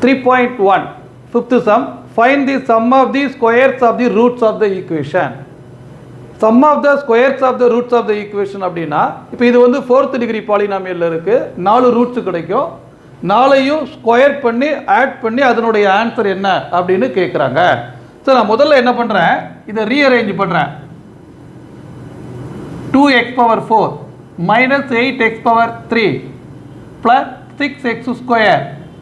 3.1 fifth sum, find the sum of the squares of the roots of the equation. Sum of the squares of the roots of the equation அப்படினா இப்போ இது வந்து 4th degree polynomial இருக்கு 4 roots கிடைக்கும் 4ஐயும் square பண்ணி add பண்ணி அதனுடைய answer என்ன அப்படினு கேக்குறாங்க. சோ நான் முதல்ல என்ன பண்றேன் இத ரீஅரேஞ்ச் பண்றேன். 2x power 4 minus 8x power 3 plus 6x square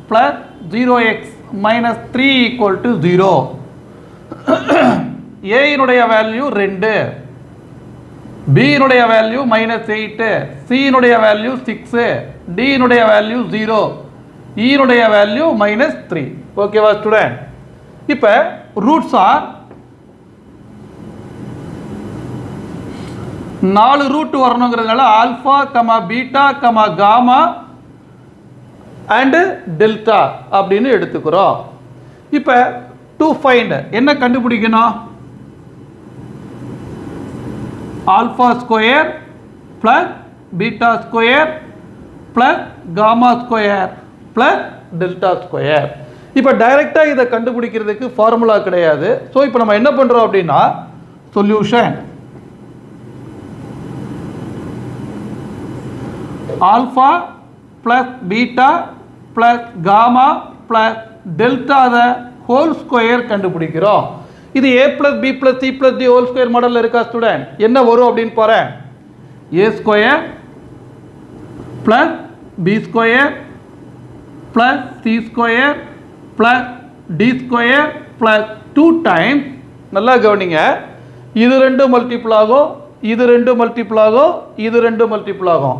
plus 0x minus 3 equal to 0. a இனுடைய வேல்யூ 2, b இனுடைய வேல்யூ -8, c இனுடைய வேல்யூ 6, d இனுடைய வேல்யூ 0, e இனுடைய வேல்யூ -3. ஓகேவா ஸ்டூடண்ட்? இப்போ ரூட்ஸ் ஆர் 4 ரூட் வரணுங்கிறதுனால alpha comma beta comma gamma and delta அப்படின்னு எடுத்துக்கிறோம். இப்போ டு ஃபைண்ட் என்ன கண்டுபிடிக்கணும்? Alpha square plus beta square plus gamma square plus delta square. இப்போ டைரெக்டாக இதை கண்டுபிடிக்கிறதுக்கு ஃபார்முலா கிடையாது. ஸோ இப்போ நம்ம என்ன பண்ணுறோம் அப்படின்னா solution alpha plus beta plus gamma plus delta the whole square கண்டுபிடிக்கிறோம். இது a plus b plus c plus d whole square மாடல்ல இருக்கா ஸ்டூடண்ட்? என்ன வரும் அப்படினு பாறேன். a square plus b square plus c square plus d square plus 2 times நல்லா கவனிங்க. இது ரெண்டு மல்டிபிள் ஆகும், இது ரெண்டு மல்டிபிள் ஆகும், இது ரெண்டு மல்டிபிள் ஆகும்,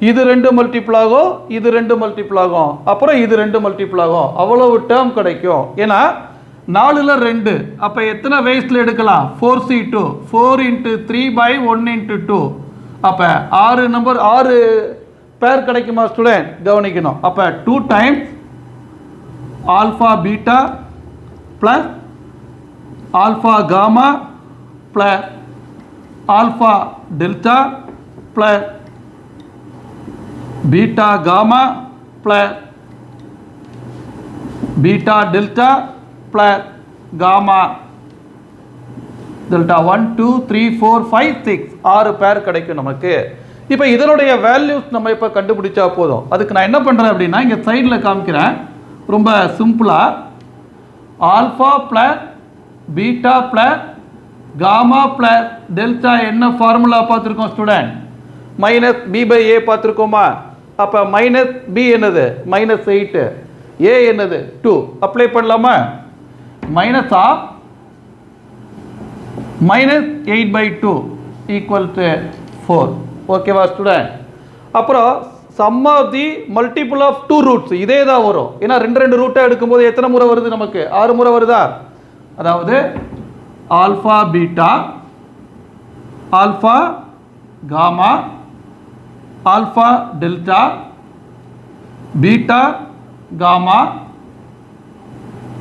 இது ரெண்டு மல்டிபிள் ஆகும், இது ரெண்டு மல்டிபிள் ஆகும், அப்புறம் இது ரெண்டு மல்டிபிள் ஆகும். அவ்வளவு டேர்ம் கிடைக்கும். ஏன்னா 4ல 2 அப்ப எத்தனை வேஸ்ட்ல எடுக்கலாம்? 4c2 4 into 3 by 1 into 2 அப்ப 6 நம்பர் 6 பேர் கிடைக்குமா ஸ்டூடண்ட்? கவனிக்கணும். அப்ப 2 times alpha beta plus alpha gamma plus alpha delta plus beta gamma plus beta delta plus gamma delta 1 2 3 4 5 6 6 பேர் கிடைக்கும் நமக்கு. இப்போ இதனுடைய வேல்யூஸ் நம்ம இப்போ கண்டுபிடிச்சா போதும். அதுக்கு நான் என்ன பண்றேன் அப்படின்னா இங்க சைடுல காமிக்கிறேன். ரொம்ப சிம்பிளா alpha plus beta plus gamma plus delta என்ன ஃபார்முலா பார்த்திருக்கோம் student? Minus b by a பார்த்திருக்கோமா? அப்ப மைனஸ் b என்னது? -8, a என்னது? 2. அப்ளை பண்ணலாமா? Minus of -8/2 equal to 4. ஓகேவா ஸ்டூடண்ட்? அப்புறம் sum of the multiple of 2 roots இதே தான் வரும். ஏன்னா ரெண்டு ரூட்டை எடுக்கும்போது எத்தனை முறை வருது நமக்கு? 6 முறை வருதா? அதாவது alpha beta alpha gamma alpha delta beta gamma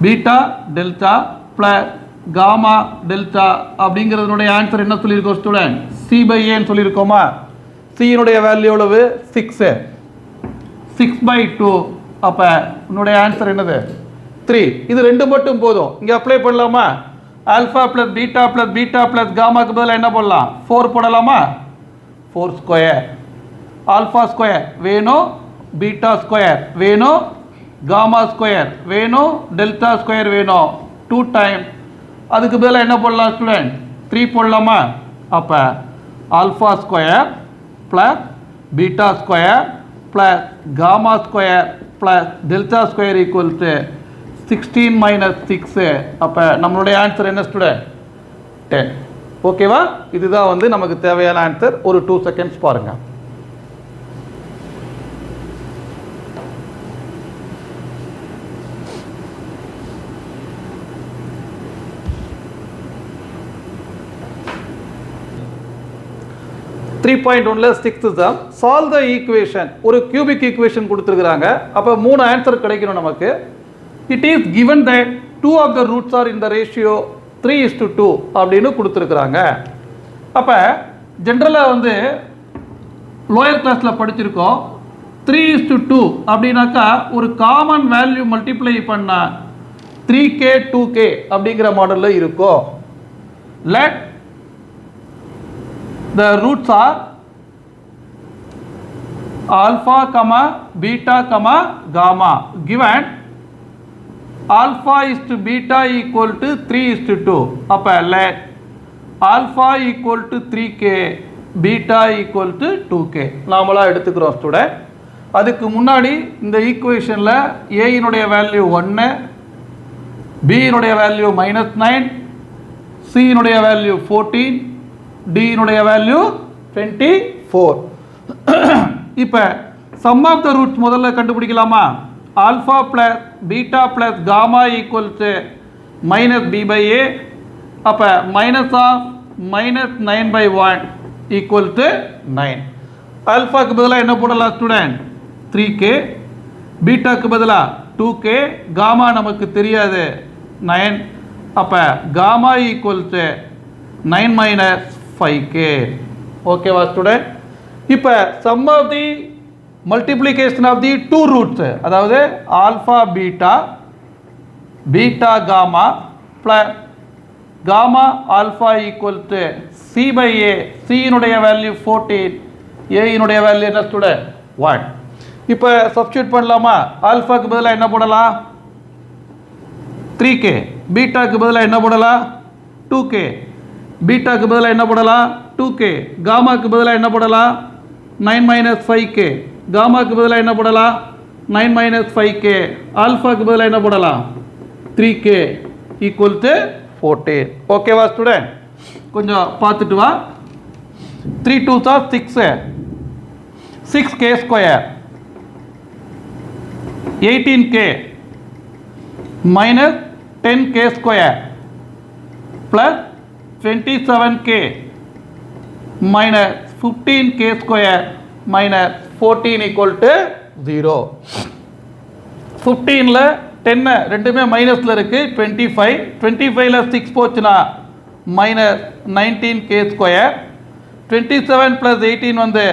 beta delta plus gamma delta அப்படிங்கிறதுனுடைய ஆன்சர் என்ன சொல்லியிருக்கோம் ஸ்டூடெண்ட்? c by a ன்னு சொல்லியிருக்கோமா? c னுடைய வேல்யூ எவ்வளவு? 6 6/2 அப்ப உன்னுடைய ஆன்சர் என்னது? 3. இது ரெண்டு மட்டும் போதும். இங்க அப்ளை பண்ணலாமா? ஆல்பா பிளஸ் பீட்டா பிளஸ் காமாக்கு பதிலாக என்ன பண்ணலாம்? 4 போடலாமா? 4 ஸ்கொயர் ஆல்பா ஸ்கொயர் வேணும், பீட்டா ஸ்கொயர் வேணும், காமா ஸ்கொயர் வேணும், டெல்டா ஸ்கொயர் வேணும். 2 டைம் அதுக்கு பதிலாக என்ன போடலாம் ஸ்டூடெண்ட்? 3 போடலாமா? அப்ப alpha square plus beta square plus gamma square plus delta square equal to 16 - 6. அப்ப நம்மளுடைய ஆன்சர் என்ன ஸ்டூடெண்ட்? 10. ஓகேவா? இதுதான் வந்து நமக்கு தேவையான ஆன்சர். ஒரு 2 செகண்ட்ஸ் பாருங்க. த்ரீ 3.1ல 6th sum solve the equation. ஒரு cubic equation கொடுத்திருக்காங்க. அப்ப 3 ஆன்சர் கிடைக்கணும் நமக்கு. It is given that 2 of the roots are in the ratio 3:2 அப்படினு கொடுத்திருக்காங்க. அப்ப ஜெனரலா வந்து லோயர் கிளாஸ்ல படிச்சிருக்கோம் 3:2 அப்படின்னாக்கா ஒரு காமன் வேல்யூ மல்டிப்ளை பண்ண 3k 2k அப்படிங்கிற மாடலில் இருக்கும். Let the roots are alpha, beta, gamma. Given alpha is to beta equal to 3:2. அப்போ let alpha equal to 3k, beta equal to 2k நாமளாக எடுத்துக்கிறோம் ஸ்டூடெண்ட். அதுக்கு முன்னாடி இந்த ஈக்குவேஷனில் ஏயினுடைய வேல்யூ 1, பியினுடைய வேல்யூ -9, சியினுடைய வேல்யூ 14, டியினுடைய வேல்யூ 24. இப்போ சம் ஆஃப் த ரூட்ஸ் முதல்ல கண்டுபிடிக்கலாமா? Alpha plus beta plus gamma equal to -b/a. அப்போ மைனஸ் ஆஃப் -9/1 ஈக்குவல் டு 9. ஆல்ஃபாக்கு பதிலாக என்ன போடலாம் ஸ்டூடெண்ட்? 3k. பீட்டாக்கு பதிலாக 2k. காமா நமக்கு தெரியாது 9. அப்போ காமா ஈக்குவல் டு 9 - 5k. ஓகேவா ஸ்டூடெண்ட்? இப்போ sum of the multiplication of the two roots, அதாவது alpha beta, beta gamma plus gamma alpha equal to c/a. சியினுடைய வேல்யூ 14, ஏயினுடைய வேல்யூ என்ன ஸ்டூடெண்ட்? 1. இப்போ சப்ஸ்டியூட் பண்ணலாமா? ஆல்ஃபாக்கு பதிலாக என்ன போடலாம்? 3k. பீட்டாக்கு பதிலாக என்ன போடலாம்? 2k. பீட்டாக்கு பதிலாக என்ன போடலாம்? 2k. காமாக்கு பதிலாக என்ன போடலாம்? 9 - 5k. காமாக்கு பதிலாக என்ன போடலாம்? 9 - 5k. ஆல்ஃபாக்கு பதிலாக என்ன போடலாம்? 3k equal to 14. ஓகேவா ஸ்டூடெண்ட்? கொஞ்சம் பார்த்துட்டு வா. 3 2s are 6, 6k square, 18k minus 10k square plus 27k minus 15k square minus 14 equal to 0. 15ல 10 ரெண்டுமே மைனஸில் இருக்குது. 25. 25ல 6 போச்சுன்னா மைனஸ் 19k ஸ்கொயர். 27 + 18 வந்து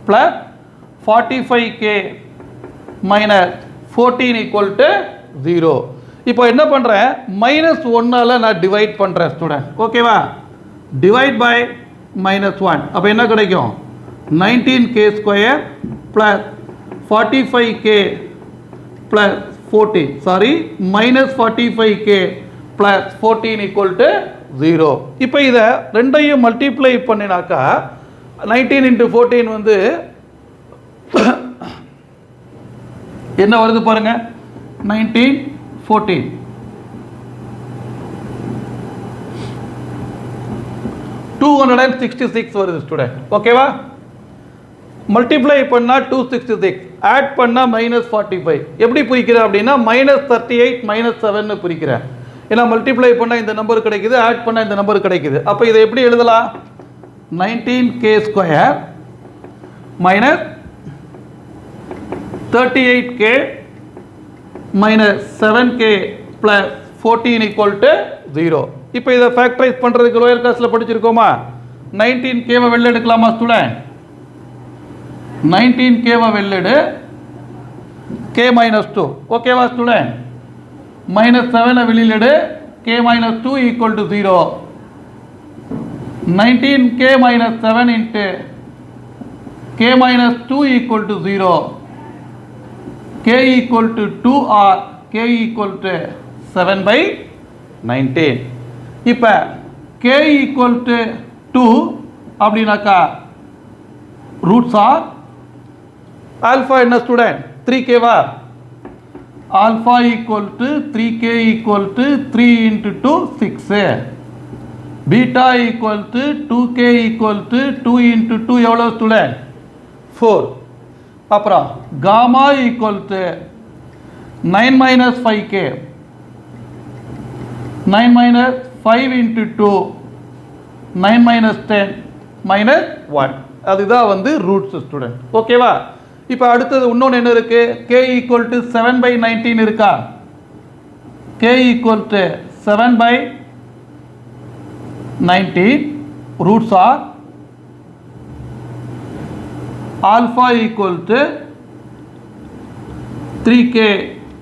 plus 45k minus 14 equal to 0. இப்போ என்ன பண்ணுறேன்? -1ஆல் நான் டிவைட் பண்ணுறேன் ஸ்டூடெண்ட். ஓகேவா? Divide by -1. அப்போ என்ன கிடைக்கும்? 19k square plus 45k plus 14, sorry -45k plus 14 equal to 0. இப்போ இதை ரெண்டையும் மல்டிப்ளை பண்ணினாக்கா 19 × 14 வந்து என்ன வருது பாருங்க? 19 14 266 வருது ஸ்டூடெண்ட். ஓகேவா? மல்டிப்ளை பண்ணால் 266, ஆட் பண்ணால் -45. எப்படி பிரிக்கிறேன் அப்படின்னா -38 - 7 பிரிக்கிறேன். ஏன்னா மல்டிப்ளை பண்ணால் இந்த நம்பர் கிடைக்குது, ஆட் பண்ணால் இந்த நம்பர் கிடைக்குது. அப்போ இதை எப்படி எழுதலாம்? 19k square minus 38k minus 7k plus 14 equal to 0. இப்போ இதை ஃபேக்டரைஸ் பண்ணுறதுக்கு லோயர் கிளாஸில் படிச்சிருக்கோமா? 19k வெளில எடுக்கலாமா ஸ்டூடெண்ட்? 19k வெளிலெடு, k - 2. ஓகேவா student? -7 வெளியிலெடு, k - 2 equal to 0. 19k - 7 into k - 2 equal to 0. k equal to 2 or k equal to 7/19. இப்போ k equal to 2 அப்படின்னாக்கா roots R alpha என்ன ஸ்டூடெண்ட்? 3k வா? Alpha equal to 3k equal to 3 × 2 6. Beta equal to 2k equal to 2 × 2 எவ்வளோ student? 4. அப்புறம் gamma equal to 9 - 5k. 9 - 5 × 2 9 - 10 -1. அதுதான் வந்து roots student. ஓகேவா? இப்போ அடுத்தது இன்னொன்று என்ன இருக்கு? k ஈக்குவல் டு 7/19 இருக்கா? k equal to 7/19. Roots R alpha equal to 3k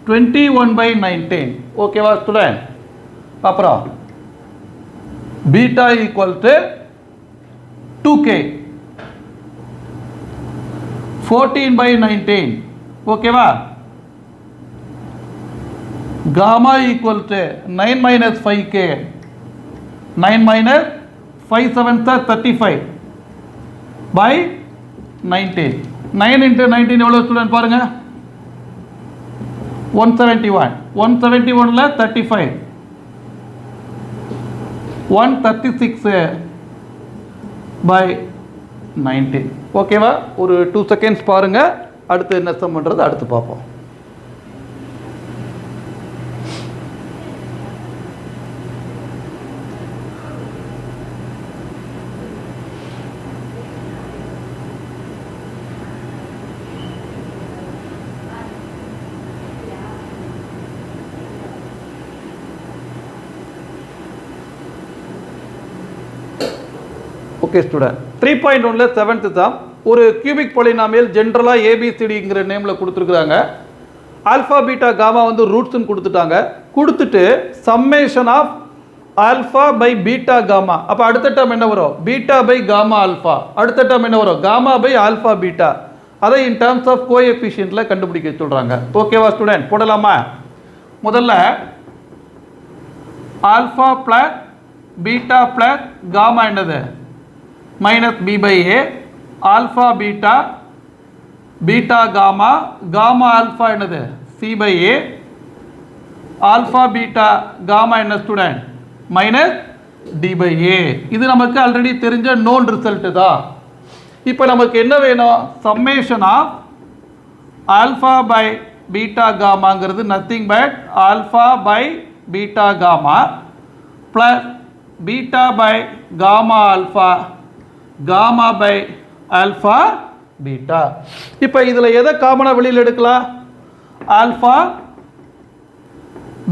21/19 ஓகேவா ஸ்டூடெண்ட் அப்புறம் பீட்டா ஈக்குவல் டு 2k 14/19 ஓகேவா gamma equal to 9 minus 5k 9 minus 5 7s are 35 by 19 9 into 19 எவ்வளோ ஸ்டூடெண்ட் பாருங்க 171 ல 35 136 by 19 ஓகேவா ஒரு 2 செகண்ட்ஸ் பாருங்க அடுத்து என்ன சம் பண்றது அடுத்து பார்ப்போம் ஓகே ஸ்டூடெண்ட் 3.1ல 7th தான் ஒரு கியூபிக் பாலினாமியல் ஜென்ரலாக ஏபிசிடிங்கிற நேமில் கொடுத்துருக்குறாங்க ஆல்ஃபா பீட்டா காமா வந்து ரூட்ஸ்ன்னு கொடுத்துட்டாங்க கொடுத்துட்டு summation of alpha by beta gamma அப்போ அடுத்த டேர்ம் என்ன வரும் பீட்டா பை காமா ஆல்ஃபா அடுத்த டேர்ம் என்ன வரும் காமா பை ஆல்ஃபா பீட்டா அதை இன் டேர்ம்ஸ் ஆஃப் கோஎஃபிஷியன்ட்டில் கண்டுபிடிக்க சொல்கிறாங்க ஓகேவா ஸ்டூடெண்ட் போடலாமா முதல்ல alpha plus beta plus gamma என்னது minus b by a alpha beta beta gamma gamma alpha என்னது c by a alpha beta gamma என்ன student minus d by a இது நமக்கு ஆல்ரெடி தெரிஞ்ச known result தான் இப்போ நமக்கு என்ன வேணும் summation of alpha by beta gammaங்கிறது nothing but alpha by beta gamma plus beta by gamma alpha gamma by alpha beta இப்போ இதுல எதை காமனா வெளியில எடுக்கலாம் ஆல்பா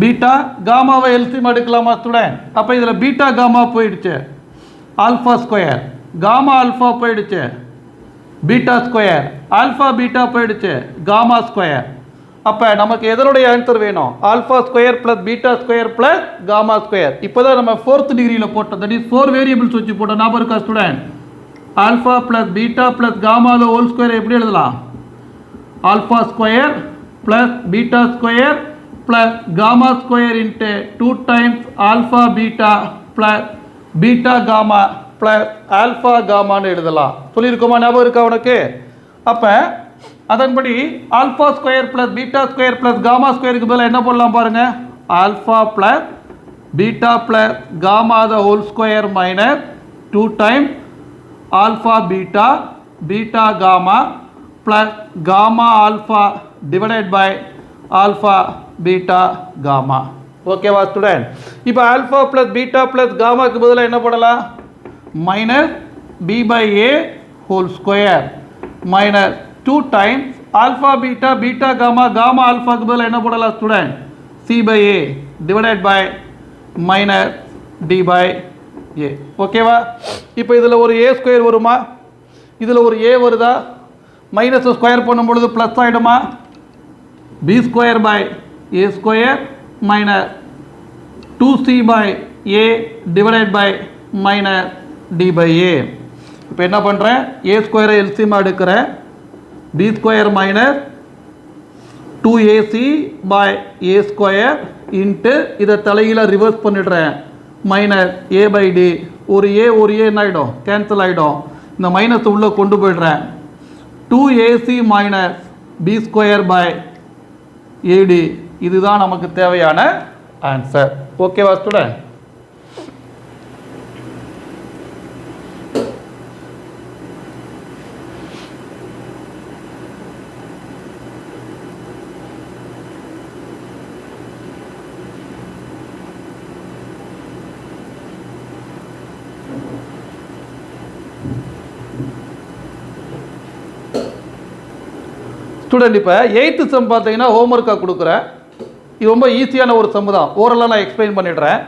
பீட்டா காமாவை எல்சிஎம் எடுக்கலாமா ஸ்டூடெண்ட் அப்ப இதுல பீட்டா காமா போயிடுச்சு ஆல்பா ஸ்கொயர் காமா ஆல்பா போயிடுச்சு பீட்டா ஸ்கொயர் ஆல்பா பீட்டா போயிடுச்சு காமா ஸ்கொயர் அப்ப நமக்கு எதனுடைய ஆன்சர் வேணும் alpha square plus beta square plus gamma square இப்போதான் நம்ம 4th டிகிரியில போட்டோம் தட் இஸ் 4 வேரியபிள்ஸ் வச்சு போட்டோம் ஞாபகம் இருக்கா student alpha plus beta plus gamma the whole square எப்படி எழுதலாம் alpha square plus beta square plus gamma square into 2 times alpha beta plus beta gamma plus alpha gamma னு எழுதலாம் சொல்லிருக்கோமா ஞாபகம் இருக்கா உனக்கு அப்ப அதன்படி alpha square plus beta square plus gamma square க்கு பதிலா என்ன போடலாம் பாருங்க alpha plus beta plus gamma the whole square minus 2 times alpha beta beta gamma plus gamma alpha divided by alpha beta gamma ஓகேவா ஸ்டூடெண்ட் இப்போ alpha plus beta plus gamma க்கு பதிலா என்ன போடலாம் minus b by a whole square minus 2 times alpha beta beta gamma gamma alpha க்கு பதிலா என்ன போடலாம் student c by a divided by minus d by a ஓகேவா இப்போ இதில் ஒரு a ஸ்கொயர் வருமா இதில் ஒரு a வருதா மைனஸ் ஸ்கொயர் பண்ணும்பொழுது ப்ளஸ் ஆகிடுமா b square by a square minus 2c by a divided by minus d by a இப்போ என்ன பண்ணுறேன் a ஸ்கொயரை எல்சிஎம் எடுக்கிறேன் b square minus 2ac by a square into இதை தலையில் ரிவர்ஸ் பண்ணிடுறேன் மைனஸ் a பை டி ஒரு a என்ன ஆகிடும் கேன்சல் ஆகிடும் இந்த மைனஸ் உள்ளே கொண்டு போய்டுறேன் 2ac minus b square by ad இதுதான் நமக்கு தேவையான ஆன்சர் ஓகேவா ஸ்டூடெண்ட் ஸ்டூடெண்ட் இப்போ 8th சம் பார்த்தீங்கன்னா ஹோம்ஒர்க்காக கொடுக்குறேன் இது ரொம்ப ஈஸியான ஒரு சம் தான் ஓரலாக நான் எக்ஸ்பிளைன் பண்ணிடுறேன்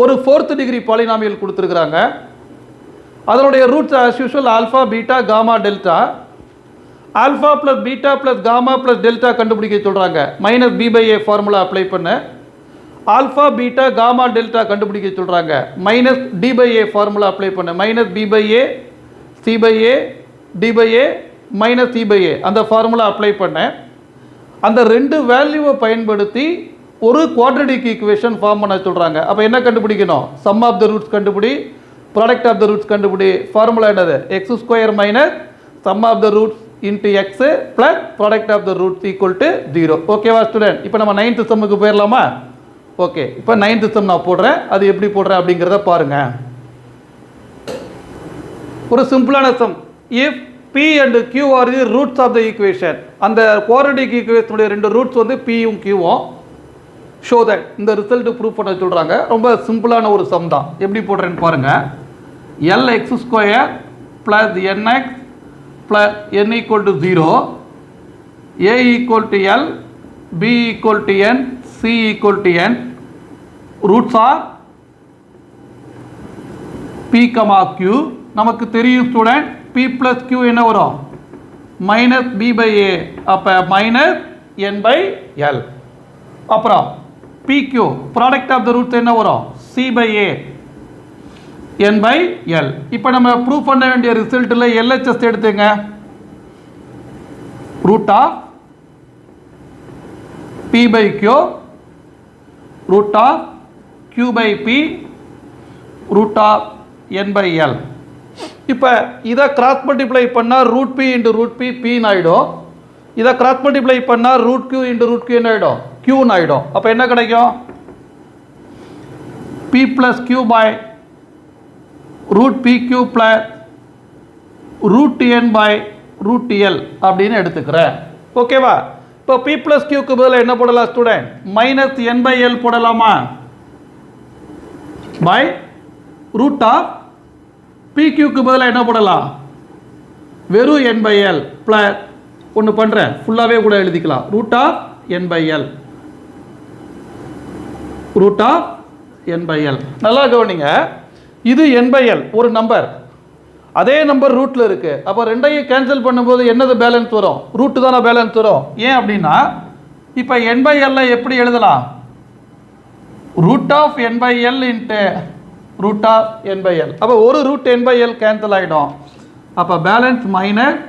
ஒரு 4th டிகிரி பாலினாமியல் கொடுத்துருக்குறாங்க அதனுடைய roots as usual alpha beta gamma delta alpha plus beta plus gamma plus delta கண்டுபிடிக்க சொல்கிறாங்க. Minus B by A formula apply பண்ண. ஆல்ஃபா பீட்டா காமா டெல்டா கண்டுபிடிக்க சொல்கிறாங்க. Minus D by A formula apply பண்ண. Minus B by A C by A D by A minus C by A அந்த formula apply பண்ண. அந்த ரெண்டு வேல்யூவை பயன்படுத்தி ஒரு குவாட்ரடிக் ஈக்குவேஷன் ஃபார்ம் பண்ண சொல்கிறாங்க. அப்போ என்ன கண்டுபிடிக்கணும்? சம் ஆஃப் த ரூட்ஸ் கண்டுபிடி, ப்ராடக்ட் ஆஃப் த ரூட்ஸ் கண்டுபிடி. ஃபார்முலா என்னது? X square minus sum of the roots into x plus product of the roots equal to 0. ஓகேவா ஸ்டூடெண்ட்? இப்போ நம்ம 9th சம்முக்கு போயிடலாமா? ஓகே, இப்போ 9th சம் நான் போடுறேன். அது எப்படி போடுறேன் அப்படிங்கிறத பாருங்கள். ஒரு சிம்பிளான sum. If P and Q are the roots of the equation. அந்த குவாட்ரடிக் ஈக்குவேஷனுடைய ரெண்டு ரூட்ஸ் வந்து Pயும் Qவும். ஷோ தட் இந்த ரிசல்ட் ப்ரூவ் பண்ண சொல்கிறாங்க. ரொம்ப சிம்பிளான ஒரு சம் தான். எப்படி போடுறேன்னு பாருங்கள். LX square plus NX plus N equal to 0, A equal to L, B equal to N, C equal to N. Roots R P, Q. நமக்கு தெரியும் ஸ்டூடெண்ட், P ப்ளஸ் Q என்ன வரும்? Minus B by A. அப்போ minus N by L. அப்புறம் PQ product of the roots என்ன வரும்? C by A N by L. இப்போ நம்ம ப்ரூவ் பண்ண வேண்டிய ரிசல்ட்டில் LHS எடுத்துங்க. Root of P by Q, root of Q by P, root of N by L. இப்போ இதை கிராஸ் மல்டிப்ளை பண்ணால் root P into root P Pன்னு ஆகிடும். இதை கிராஸ் மல்டிப்ளை பண்ணால் root Q into root Q என்ன ஆகிடும்? Qன்னு ஆகிடும். அப்போ என்ன கிடைக்கும்? P plus Q by root PQ plus root N by root L அப்படின்னு எடுத்துக்கிறேன். ஓகேவா? இப்போ P ப்ளஸ் Qக்கு பதில் என்ன போடலாம் student? Minus N by L போடலாமா? பை ரூட் ஆஃப் PQக்கு பதிலாக என்ன போடலாம்? வெறும் N பை L ப்ளஸ் ஒன்று பண்ணுறேன், ஃபுல்லாகவே கூட எழுதிக்கலாம். Root of N by L, root of N by L. நல்லா கவனிங்க. இது N பை L ஒரு நம்பர், அதே நம்பர் ரூட்டில் இருக்குது. அப்போ ரெண்டையும் கேன்சல் பண்ணும்போது என்னது பேலன்ஸ் வரும்? ரூட்டு தானே பேலன்ஸ் வரும். ஏன் அப்படின்னா இப்போ N பை L எப்படி எழுதலாம்? Root of N by L into root of N by L. அப்போ ஒரு root N by L cancel ஆகிடும். அப்போ balance minus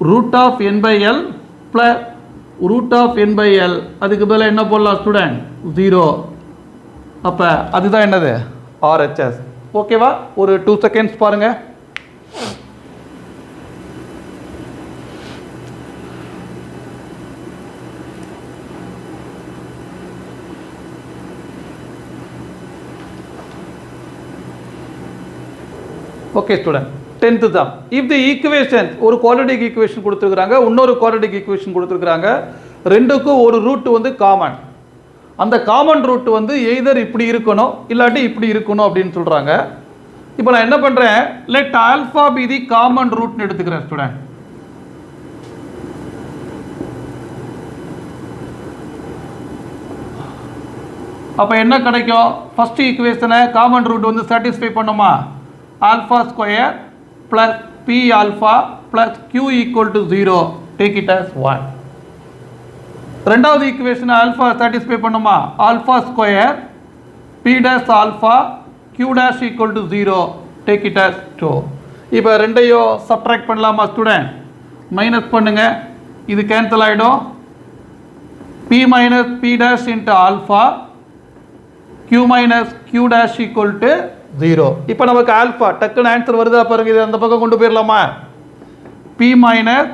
root of N by L plus root of N by L. அதுக்கு பதிலாக என்ன போடலாம் ஸ்டூடெண்ட்? 0. அப்போ அதுதான் என்னது? RHS. ஓகேவா? ஒரு 2 செகண்ட்ஸ் பாருங்கள். Okay student, 10th sum. If the equation ஒரு குவாட்ரடிக் ஈக்குவேஷன் கொடுத்துருக்குறாங்க, இன்னொரு குவாட்ரடிக் ஈக்குவேஷன் கொடுத்துருக்குறாங்க. ரெண்டுக்கும் ஒரு ரூட் வந்து காமன். அந்த காமன் ரூட் வந்து எய்தர் இப்படி இருக்கணும் இல்லாட்டி இப்படி இருக்கணும் அப்படின்னு சொல்கிறாங்க. இப்போ நான் என்ன பண்ணுறேன்? Let alpha be the common ரூட்னு எடுத்துக்கிறேன் ஸ்டூடெண்ட். அப்போ என்ன கிடைக்கும்? ஃபர்ஸ்ட் ஈக்குவேஷனை காமன் ரூட் வந்து சாட்டிஸ்ஃபை பண்ணுமா? Alpha square plus P alpha plus Q equal to 0. Take it as 1. ரெண்டாவது ஈக்குவேஷனை ஆல்ஃபா சாட்டிஸ்ஃபை பண்ணுமா? Alpha square P dash alpha Q dash equal to 0. Take it as 2. இப்போ ரெண்டையும் சப்ட்ராக்ட் பண்ணலாமா student? Minus பண்ணுங்க, இது கேன்சல் ஆகிடும். P minus P dash into alpha Q minus Q dash equal to 0. இப்போ நமக்கு ஆல்ஃபா டக்குன்னு ஆன்சர் வருதா பாருங்க. இது அந்த பக்கம் கொண்டு போயிடலாமா? P minus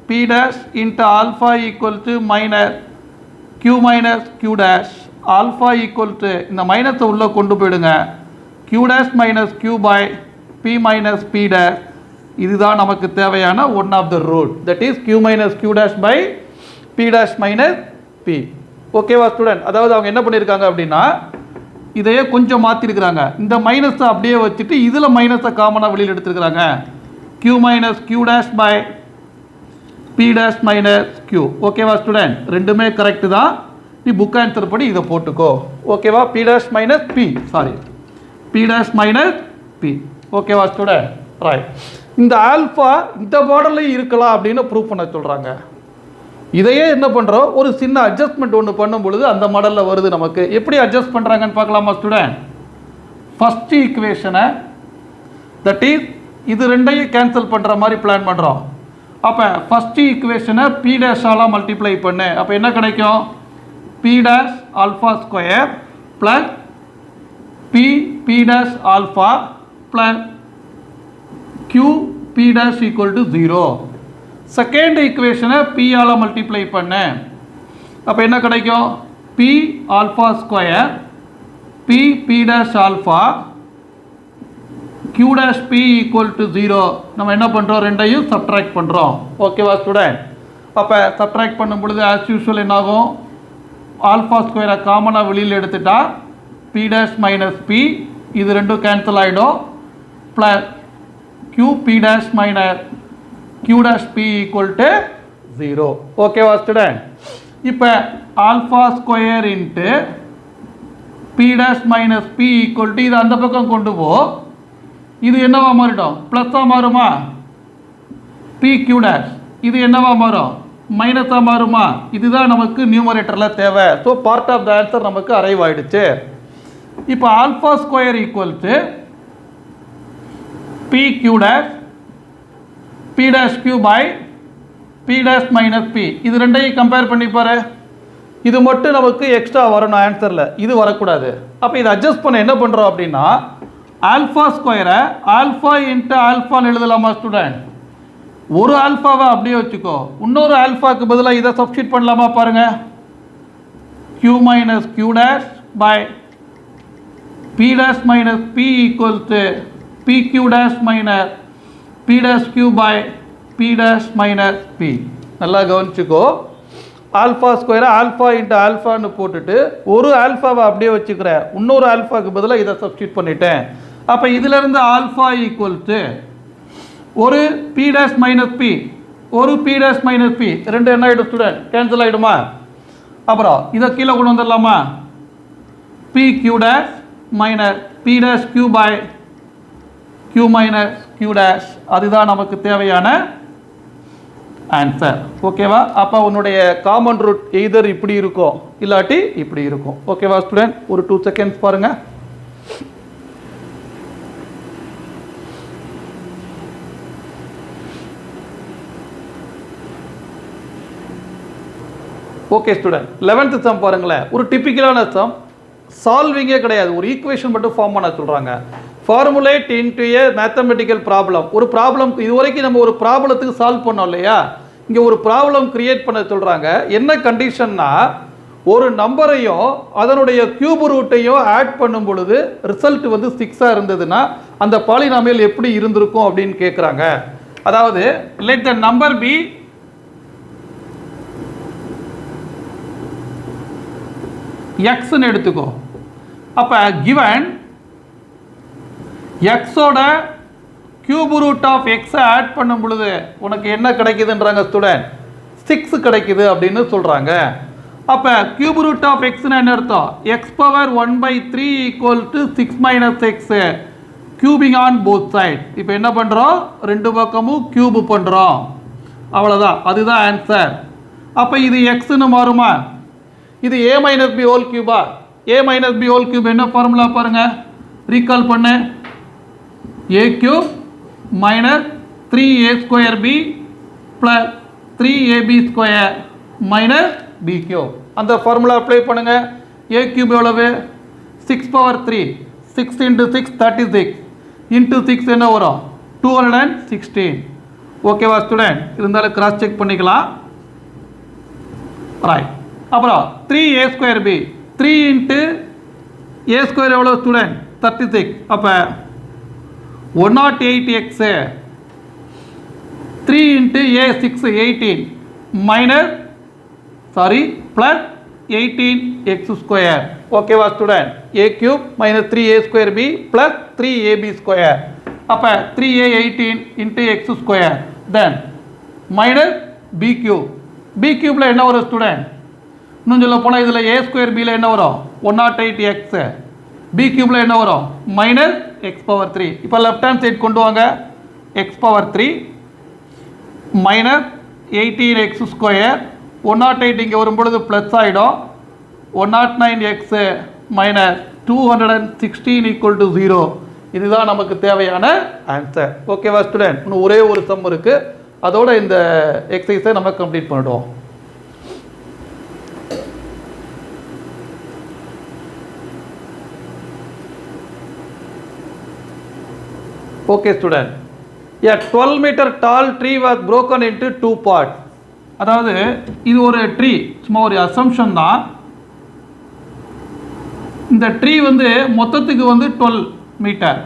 P dash into alpha equal to minus Q minus Q dash. Alpha equal to இந்த மைனஸை உள்ளே கொண்டு போயிடுங்க. Q dash minus Q by P minus P dash. இதுதான் நமக்கு தேவையான one of the root. That is Q minus Q dash by P dash minus P. ஓகேவா student? அதாவது அவங்க என்ன பண்ணியிருக்காங்க அப்படின்னா இதையே கொஞ்சம் மாற்றிருக்கிறாங்க. இந்த மைனஸை அப்படியே வச்சுட்டு இதில் மைனஸை காமனாக வெளியில் எடுத்துருக்கிறாங்க. Q minus Q dash by P dash minus Q. ஓகேவா ஸ்டூடெண்ட்? ரெண்டுமே கரெக்டு தான். நீ புக் ஆன்சர் படி இதை போட்டுக்கோ. ஓகேவா? P dash minus P, sorry P dash minus P. ஓகேவா ஸ்டூடெண்ட்? ரைட். இந்த ஆல்ஃபா இந்த மாடல்லையும் இருக்கலாம் அப்படின்னு ப்ரூவ் பண்ண சொல்கிறாங்க. இதையே என்ன பண்ணுறோம், ஒரு சின்ன அட்ஜஸ்ட்மெண்ட் ஒன்று பண்ணும் பொழுது அந்த மாடலில் வருது. நமக்கு எப்படி அட்ஜஸ்ட் பண்ணுறாங்கன்னு பார்க்கலாமா ஸ்டூடெண்ட்? ஃபஸ்ட்டு ஈக்குவேஷனை தட் இஸ் இது ரெண்டையும் கேன்சல் பண்ணுற மாதிரி பிளான் பண்ணுறோம். அப்போ ஃபஸ்ட்டு ஈக்குவேஷனை பி டேஷால் மல்டிப்ளை பண்ணு. அப்போ என்ன கிடைக்கும்? P dash alpha square plus P dash alpha plus q p dash equal to 0. Second ஈக்குவேஷனை p ஆல் மல்டிப்ளை பண்ண. அப்போ என்ன கிடைக்கும்? p alpha square p dash alpha q dash p equal to 0. நம்ம என்ன பண்ணுறோம்? ரெண்டையும் சப்ட்ராக்ட் பண்ணுறோம். ஓகேவா ஸ்டூடெண்ட்? அப்போ சப்ட்ராக்ட் பண்ணும் பொழுது ஆஸ் யூஷுவல் என்னாகும்? ஆல்ஃபா ஸ்கொயரை காமனாக வெளியில் எடுத்துட்டா p dash மைனஸ் p இது ரெண்டும் கேன்சல் ஆகிடும். Plus q p dash minus q dash p equal to 0. ஓகேவா ஸ்டூடெண்ட்? இப்போ alpha square into p dash minus p equal to இது அந்த பக்கம் கொண்டு போ. இது என்னவா மாறிடும்? ப்ளஸ்ஸாக மாறுமா? p q dash இது என்னவா மாறும்? மைனஸாக மாறுமா? இதுதான் நமக்கு நியூமரேட்டரில் தேவை. So part of the answer நமக்கு அரைவ் ஆகிடுச்சு. இப்போ alpha square equal to p q dash p dash q by p dash minus p இது ரெண்டையும் கம்பேர் பண்ணி பாரு. இது மட்டும் நமக்கு எக்ஸ்ட்ரா வரணும் ஆன்சரில், இது வரக்கூடாது. அப்போ இதை அட்ஜஸ்ட் பண்ண என்ன பண்ணுறோம் அப்படின்னா ஆல்ஃபா ஸ்கொயரை ஆல்ஃபா இன்ட்டு ஆல்ஃபான்னு எழுதலாமா ஸ்டூடெண்ட்? ஒரு ஆல்ஃபாவை அப்படியே வச்சுக்கோ, இன்னொரு ஆல்ஃபாவுக்கு பதிலாக இதை சப்ஸ்டியூட் பண்ணலாமா பாருங்கள். q minus q dash by p dash minus p equals to pq dash minus p dash q by p dash minus p. நல்லா கவனிச்சுக்கோ. ஆல்ஃபா ஸ்கொயரை ஆல்ஃபா இன்ட்டு ஆல்ஃபான்னு போட்டுட்டு ஒரு ஆல்ஃபாவை அப்படியே வச்சுக்கிறேன், இன்னொரு ஆல்ஃபாவுக்கு பதிலாக இதை சப்ஸ்டியூட் பண்ணிட்டேன். அப்போ இதிலிருந்து ஆல்ஃபா ஈக்குவல் டு ஒரு p dash மைனஸ் p ஒரு p dash மைனஸ் p ரெண்டு என்ன ஆகிடும் ஸ்டூடெண்ட்? கேன்சல் ஆகிடுமா? அப்புறம் இதை கீழே கொண்டு வந்துடலாமா? pq dash minus p dash q by q minus q dash அதுதான் நமக்கு தேவையான ஆன்சர். ஓகேவா? அப்போ உன்னுடைய காமன் ரூட் எய்தர் இப்படி இருக்கும் இல்லாட்டி இப்படி இருக்கும். ஓகேவா ஸ்டூடெண்ட்? ஒரு 2 செகண்ட்ஸ் பாருங்க. ஓகே ஸ்டூடெண்ட், 11th சம் பாருங்களேன். ஒரு டிப்பிக்கலான சம், சால்விங்கே கிடையாது, ஒரு ஈக்குவேஷன் மட்டும் ஃபார்ம் பண்ண சொல்கிறாங்க. ஃபார்முலேட் இன்டு ஏ மேத்தமெட்டிக்கல் ப்ராப்ளம். ஒரு ப்ராப்ளம் இது வரைக்கும் நம்ம ஒரு ப்ராப்ளத்துக்கு சால்வ் பண்ணோம் இல்லையா? இங்கே ஒரு ப்ராப்ளம் கிரியேட் பண்ண சொல்கிறாங்க. என்ன கண்டிஷன்னா ஒரு நம்பரையும் அதனுடைய கியூப் ரூட்டையும் ஆட் பண்ணும் பொழுது ரிசல்ட் வந்து 6ஆக இருந்ததுன்னா அந்த பாலினாமியல் எப்படி இருந்திருக்கும் அப்படின்னு கேட்குறாங்க. அதாவது லெட் த நம்பர் பி எக்ஸ்ன்னு எடுத்துக்கோ. அப்போ கிவன் எக்ஸோட கியூப் ரூட் ஆஃப் எக்ஸை ஆட் பண்ணும் பொழுது உனக்கு என்ன கிடைக்குதுன்றாங்க ஸ்டூடெண்ட்? 6 கிடைக்குது அப்படின்னு சொல்கிறாங்க. அப்போ கியூப் ரூட் ஆஃப் எக்ஸ்னா என்ன அர்த்தம்? X power 1/3 equal to 6 minus x cubing on both side. இப்போ என்ன பண்ணுறோம்? ரெண்டு பக்கமும் கியூப் பண்ணுறோம், அவ்வளோதான். அதுதான் ஆன்சர். அப்போ இது எக்ஸ்ன்னு மாறுமா? இது a மைனஸ் பி ஹோல் கியூபா? a minus B whole cube என்ன ஃபார்முலா பாருங்கள், ரீகால் பண்ணு. a cube minus 3a square B plus 3ab square minus P cube. அந்த ஃபார்முலா அப்ளை பண்ணுங்கள். a கியூப் எவ்வளவு? 6 பவர் 3, 6 இன்ட்டு 6 36 இன்ட்டு 6 என்ன வரும்? 216. ஓகேவா ஸ்டூடெண்ட்? இருந்தாலும் கிராஸ் செக் பண்ணிக்கலாம். ரைட். அப்புறம் 3a square B, 3 into a square எவ்வளோ ஸ்டூடெண்ட்? 36. அப்போ 108x 3 into a 6 18 minus plus 18x square. ஓகேவா student? a cube minus 3a square B plus 3ab square. அப்போ 3a 18 into x square then minus b cube. b கியூப்பில் என்ன வரும் student? இன்னும் சொல்ல போனால் இதில் a ஸ்கொயர் பியில் என்ன வரும்? 108x. b கியூப்பில் என்ன வரும்? Minus x power 3. இப்போ லெஃப்ட் ஹேண்ட் சைட் கொண்டு வாங்க. X power 3 minus 18x square 108 இங்கே வரும்பொழுது ப்ளஸ் ஆகிடும் 109x மைனஸ் 216 ஈக்குவல் டு 0. இதுதான் நமக்கு தேவையான ஆன்சர். ஓகேவா ஸ்டூடெண்ட்? இன்னும் ஒரே ஒரு சம் இருக்குது, அதோட இந்த எக்ஸசைஸை நம்ம கம்ப்ளீட் பண்ணிடுவோம். Okay student, a 12 meter tall tree was broken into 2 parts. அதாவது இது ஒரு ட்ரீ, சும்மா ஒரு அசம்ஷன் தான். இந்த ட்ரீ வந்து மொத்தத்துக்கு வந்து 12 மீட்டர்.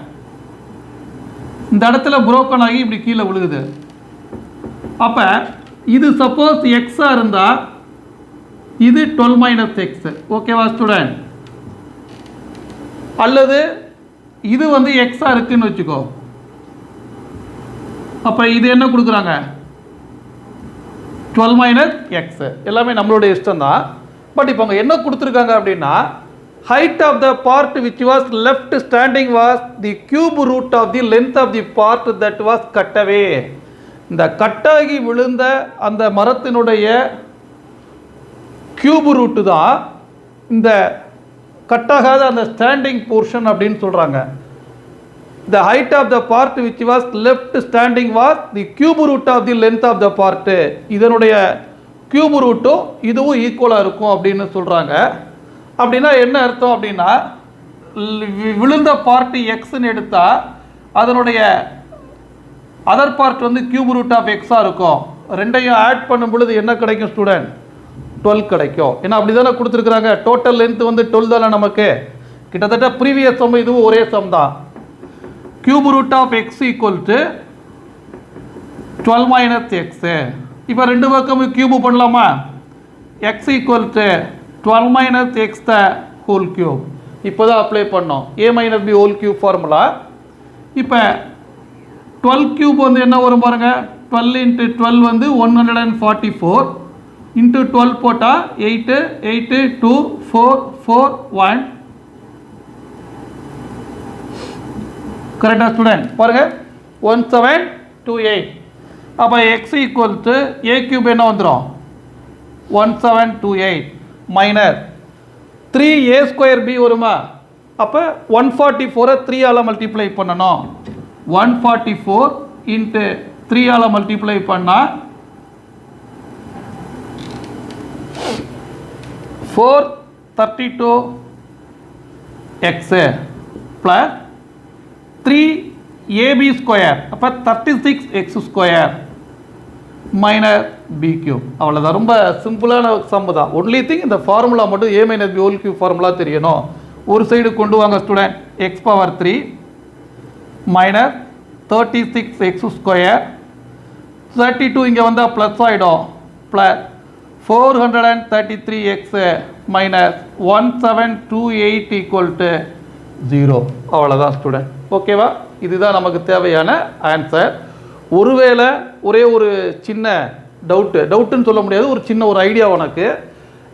இந்த இடத்துல புரோக்கன் ஆகி இப்படி கீழே விழுகுது. அப்போ இது சப்போஸ் எக்ஸாக இருந்தால் இது 12 மைனஸ் எக்ஸ். ஓகேவா ஸ்டூடெண்ட்? அல்லது இது வந்து எக்ஸாக இருக்குன்னு வச்சுக்கோ. அப்போ இது என்ன கொடுக்குறாங்க? 12 மைனஸ் எக்ஸ். எல்லாமே நம்மளுடைய இஷ்டம் தான். பட் இப்போ அவங்க என்ன கொடுத்துருக்காங்க அப்படின்னா, height of the part which was left standing was the cube root of the length of the part that was cut away. இந்த கட்டாகி விழுந்த அந்த மரத்தினுடைய கியூப் ரூட்டு தான் இந்த கட்டாகாத அந்த ஸ்டாண்டிங் போர்ஷன் அப்படின்னு சொல்கிறாங்க. The height of the part which was left standing was the cube root of the length of the part. இதனுடைய கியூப் ரூட்டும் இதுவும் ஈக்குவலாக இருக்கும் அப்படின்னு சொல்கிறாங்க. அப்படின்னா என்ன அர்த்தம் அப்படின்னா, விழுந்த பார்ட்டு எக்ஸ்ன்னு எடுத்தால் அதனுடைய அதர் பார்ட் வந்து கியூப் ரூட் ஆஃப் எக்ஸாக இருக்கும். ரெண்டையும் ஆட் பண்ணும் பொழுது என்ன கிடைக்கும் ஸ்டூடெண்ட்? 12 கிடைக்கும். ஏன்னா அப்படி தானே கொடுத்துருக்குறாங்க. டோட்டல் லென்த் வந்து 12 தானே நமக்கு. கிட்டத்தட்ட ப்ரீவியஸ் சம் இதுவும் ஒரே சம் தான். Cube root of X equal to 12 minus X. இப்போ ரெண்டு பக்கமும் கியூப் பண்ணலாமா? X equal to 12 minus X the whole cube. இப்போ தான் அப்ளை பண்ணோம் A minus B whole cube formula. இப்போ 12 கியூப் வந்து என்ன வரும் பாருங்கள். 12 இன்ட்டு 12 வந்து 144 இன்ட்டு 12 போட்டால் 8 8 2 4 4 1. கரெக்டாக ஸ்டூடெண்ட்? பாருங்கள் 1728. அப்போ X equal to a cube என்ன வந்துடும்? 1728 மைனஸ் 3a ஸ்கொயர் பி வருமா? அப்போ 144 3ஆல் மல்டிப்ளை பண்ணணும். 144 இன்ட்டு 3ஆல் மல்டிப்ளை பண்ணால் 432 எக்ஸு ப்ளஸ் 3ab ஸ்கொயர். அப்போ 36 X square minus P cube. அவ்வளோதான். ரொம்ப சிம்பிளான சம்மு தான். ஒன்லி திங் இந்த ஃபார்முலா மட்டும் A minus B whole cube formula தெரியணும். ஒரு சைடு கொண்டு வாங்க student. X power 3 minus 36 X square. 32 இங்கே வந்தால் ப்ளஸ் ஆகிடும். Plus 433 X minus 1728 equal to 0. அவ்வளோதான் ஸ்டூடெண்ட். ஓகேவா? இதுதான் நமக்கு தேவையான ஆன்சர். ஒருவேளை ஒரே ஒரு சின்ன டவுட்டுன்னு சொல்ல முடியாது, ஒரு சின்ன ஒரு ஐடியா உனக்கு.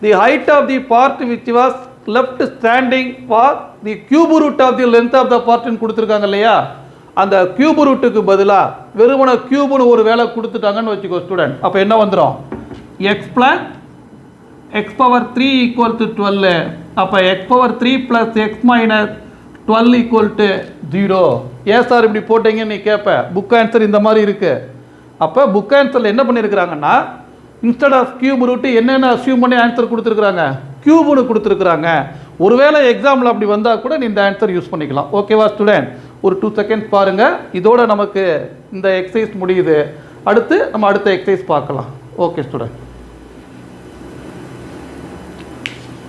The height of the part which was left standing was the cube root of the length of the பார்ட்னு கொடுத்துருக்காங்க இல்லையா? அந்த கியூப் ரூட்டுக்கு பதிலாக வெறுமன கியூப்னு ஒரு வேலை கொடுத்துட்டாங்கன்னு வச்சுக்கோ ஸ்டூடெண்ட். அப்போ என்ன வந்துடும்? X plus X power 3 equal to 12. அப்போ X power 3 plus X minus 12 equal to 0. ஏன் சார் இப்படி போட்டீங்கன்னு நீ கேட்ப. புக் ஆன்சர் இந்த மாதிரி இருக்குது. அப்போ புக் ஆன்சரில் என்ன பண்ணியிருக்கிறாங்கன்னா, இன்ஸ்டெட் ஆஃப் கியூப் ரூட்டு என்னென்ன அசியூம் பண்ணி ஆன்சர் கொடுத்துருக்குறாங்க? கியூப்னு கொடுத்துருக்குறாங்க. ஒருவேளை எக்ஸாம்பிள் அப்படி வந்தால் கூட நீ இந்த ஆன்சர் யூஸ் பண்ணிக்கலாம். ஓகேவா ஸ்டூடெண்ட்? ஒரு 2 செகண்ட்ஸ் பாருங்கள். இதோட நமக்கு இந்த எக்ஸசைஸ் முடியுது. அடுத்து நம்ம அடுத்த எக்ஸசைஸ் பார்க்கலாம். Okay student.